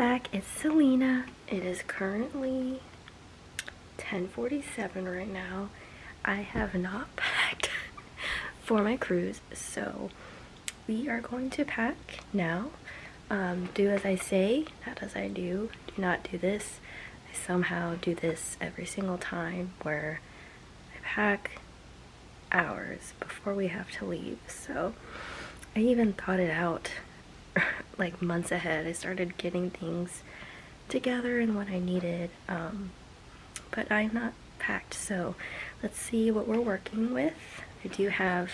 back. It's Selena. It is currently 10:47 right now. I have not packed for my cruise, so we are going to pack now. Do as I say, not as I do. Do not do this. I somehow do this every single time where I pack hours before we have to leave. So I even thought it out like months ahead. I started getting things together and what I needed, but I'm not packed, so let's see what we're working with. I do have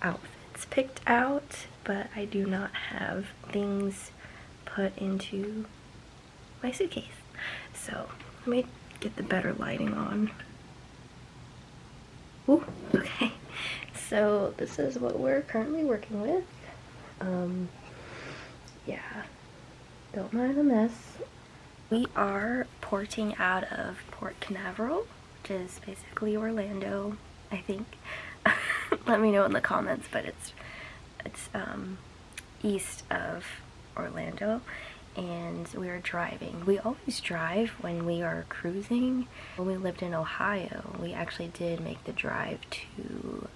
outfits picked out, but I do not have things put into my suitcase. So let me get the better lighting on. Ooh, okay. So this is what we're currently working with. Yeah, don't mind the mess. We are porting out of Port Canaveral, which is basically Orlando, I think. Let me know in the comments, but it's east of Orlando, and we're driving. We always drive when we are cruising. When we lived in Ohio, we actually did make the drive to,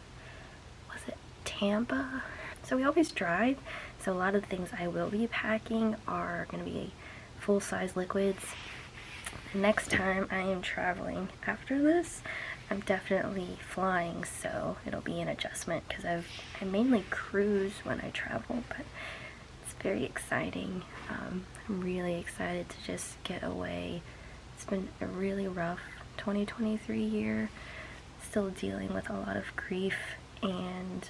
was it Tampa? So we always drive, so a lot of the things I will be packing are going to be full-size liquids. The next time I am traveling after this, I'm definitely flying, so it'll be an adjustment because I mainly cruise when I travel, but it's very exciting. I'm really excited to just get away. It's been a really rough 2023 year, still dealing with a lot of grief and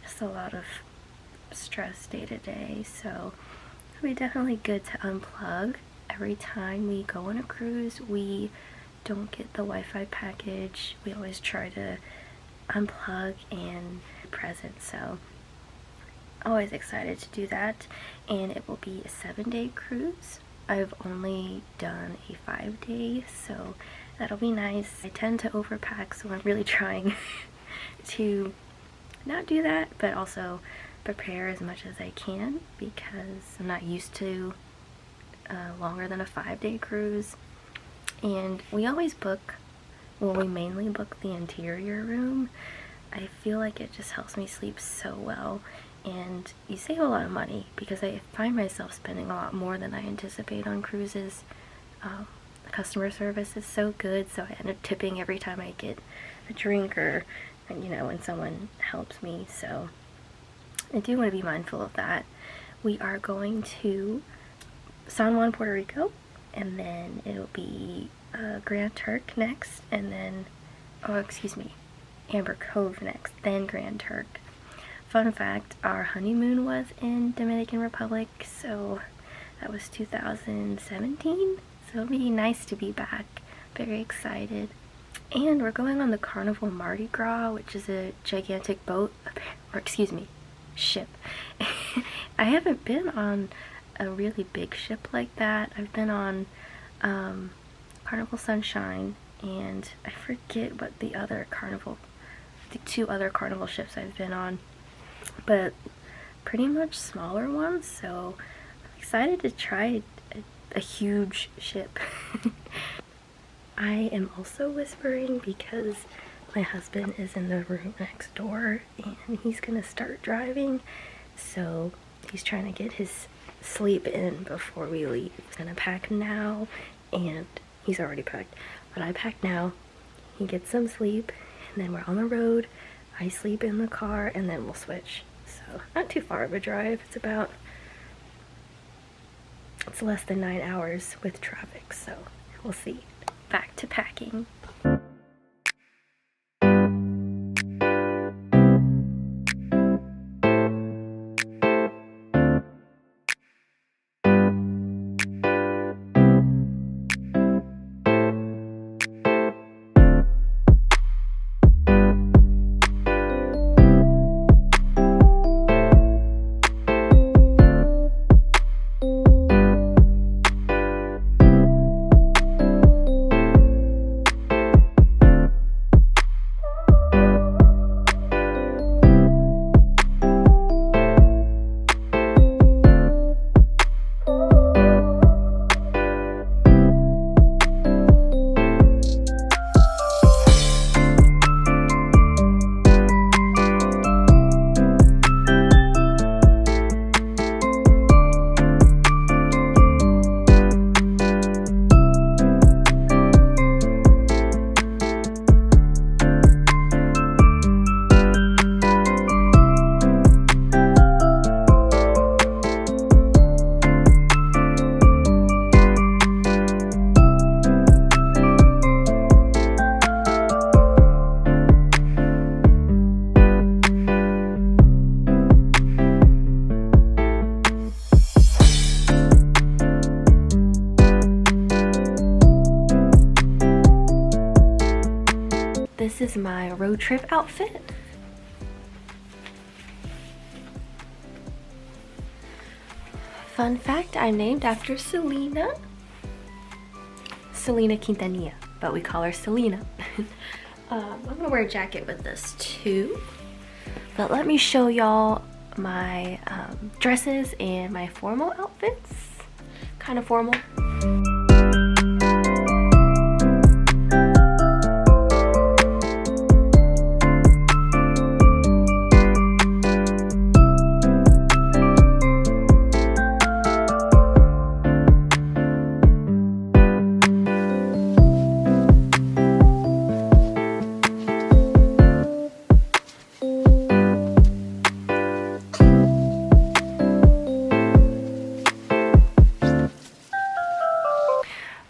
just a lot of stress day to day, so it'll be definitely good to unplug. Every time we go on a cruise, we don't get the Wi-Fi package. We always try to unplug and be present, so always excited to do that. And it will be a 7-day cruise. I've only done a 5-day, so that'll be nice. I tend to overpack, so I'm really trying to not do that, but also prepare as much as I can because I'm not used to longer than a 5-day cruise. And we always book, well, we mainly book the interior room. I feel like it just helps me sleep so well, and you save a lot of money because I find myself spending a lot more than I anticipate on cruises. The customer service is so good, so I end up tipping every time I get a drink or, you know, when someone helps me, so I do want to be mindful of that. We are going to San Juan, Puerto Rico, and then it'll be Grand Turk next, and then, oh excuse me, Amber Cove next, then Grand Turk. Fun fact, our honeymoon was in Dominican Republic, so that was 2017, so it'll be nice to be back. Very excited. And we're going on the Carnival Mardi Gras, which is a gigantic boat, or excuse me, ship. I haven't been on a really big ship like that. I've been on Carnival Sunshine, and I forget what the two other Carnival ships I've been on, but pretty much smaller ones, so I'm excited to try a huge ship. I am also whispering because my husband is in the room next door and he's gonna start driving, so he's trying to get his sleep in before we leave. He's gonna pack now, and he's already packed, but I pack now, he gets some sleep, and then we're on the road. I sleep in the car, and then we'll switch. So not too far of a drive. It's less than 9 hours with traffic, so we'll see. Back to packing. this is my road trip outfit. Fun fact, I'm named after Selena. Selena Quintanilla, but we call her Selena. I'm gonna wear a jacket with this too. But let me show y'all my dresses and my formal outfits. Kind of formal.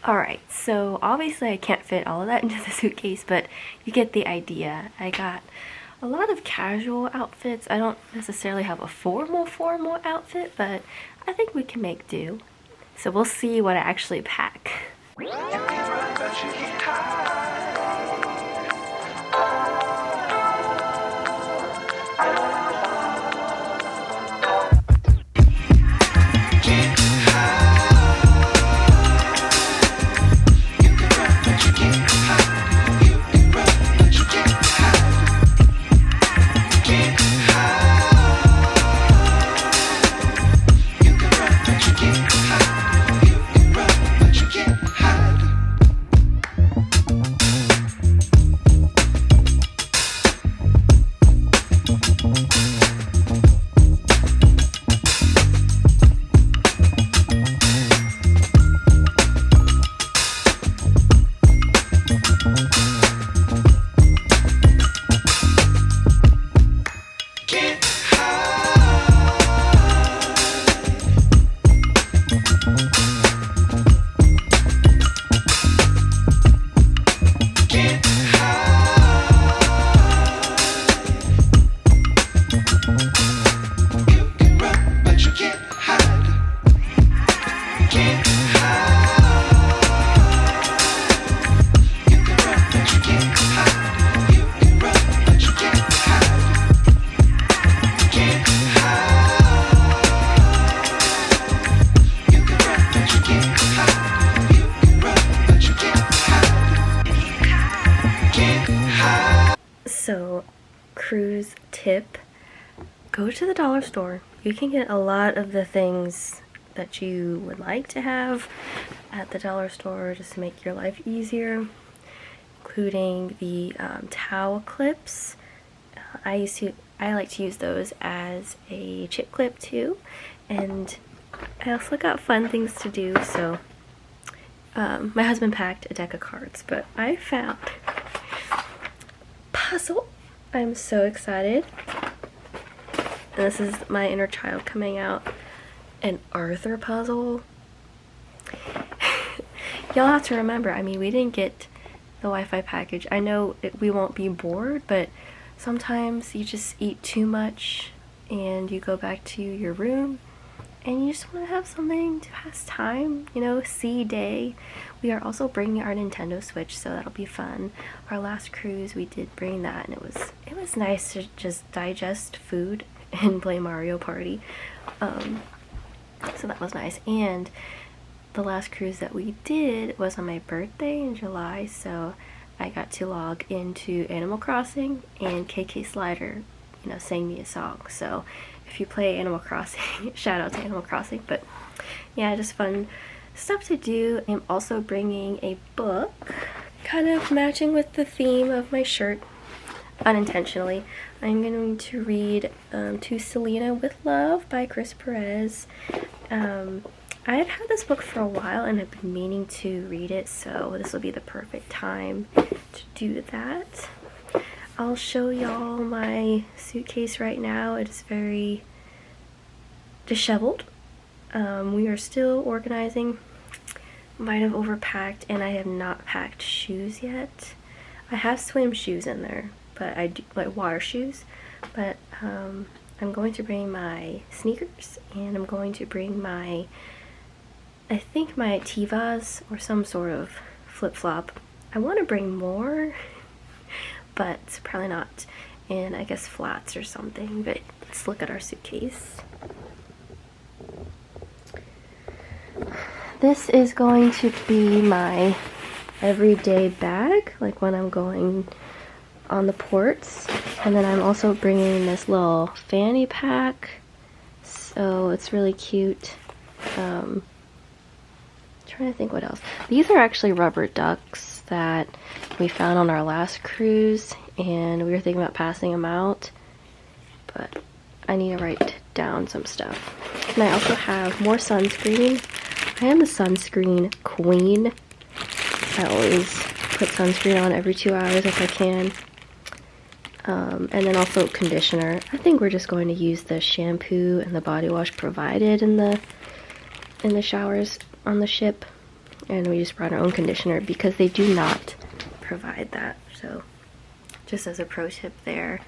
Alright, so obviously I can't fit all of that into the suitcase, but you get the idea. I got a lot of casual outfits. I don't necessarily have a formal outfit, but I think we can make do. So we'll see what I actually pack. So, cruise tip, go to the dollar store. You can get a lot of the things that you would like to have at the dollar store just to make your life easier, including the towel clips. I like to use those as a chip clip too, and I also got fun things to do. So my husband packed a deck of cards, but I found puzzle. I'm so excited. And this is my inner child coming out. An Arthur puzzle. Y'all have to remember, I mean, we didn't get the Wi-Fi package. I know we won't be bored, but sometimes you just eat too much and you go back to your room and you just want to have something to pass time, you know, see day. We are also bringing our Nintendo Switch, so that'll be fun. Our last cruise, we did bring that, and it was nice to just digest food and play Mario Party. So that was nice. And the last cruise that we did was on my birthday in July, so I got to log into Animal Crossing, and KK Slider, you know, sang me a song. So if you play Animal Crossing, shout out to Animal Crossing. But yeah, just fun stuff to do. I'm also bringing a book, kind of matching with the theme of my shirt, unintentionally. I'm going to read To Selena with Love by Chris Perez. I've had this book for a while and have been meaning to read it, so this will be the perfect time to do that. I'll show y'all my suitcase right now. It is very disheveled. We are still organizing. Might have overpacked, and I have not packed shoes yet. I have swim shoes in there, but I do like water shoes. But I'm going to bring my sneakers, and I'm going to bring my, I think my Tevas or some sort of flip-flop. I want to bring more, but it's probably not in, I guess, flats or something. But let's look at our suitcase. This is going to be my everyday bag, like when I'm going on the ports. And then I'm also bringing this little fanny pack, so it's really cute. Trying to think what else. These are actually rubber ducks that we found on our last cruise, and we were thinking about passing them out, but I need to write down some stuff. And I also have more sunscreen. I am a sunscreen queen. I always put sunscreen on every 2 hours if I can. And then also conditioner. I think we're just going to use the shampoo and the body wash provided in the showers on the ship, and we just brought our own conditioner because they do not provide that. So just as a pro tip there.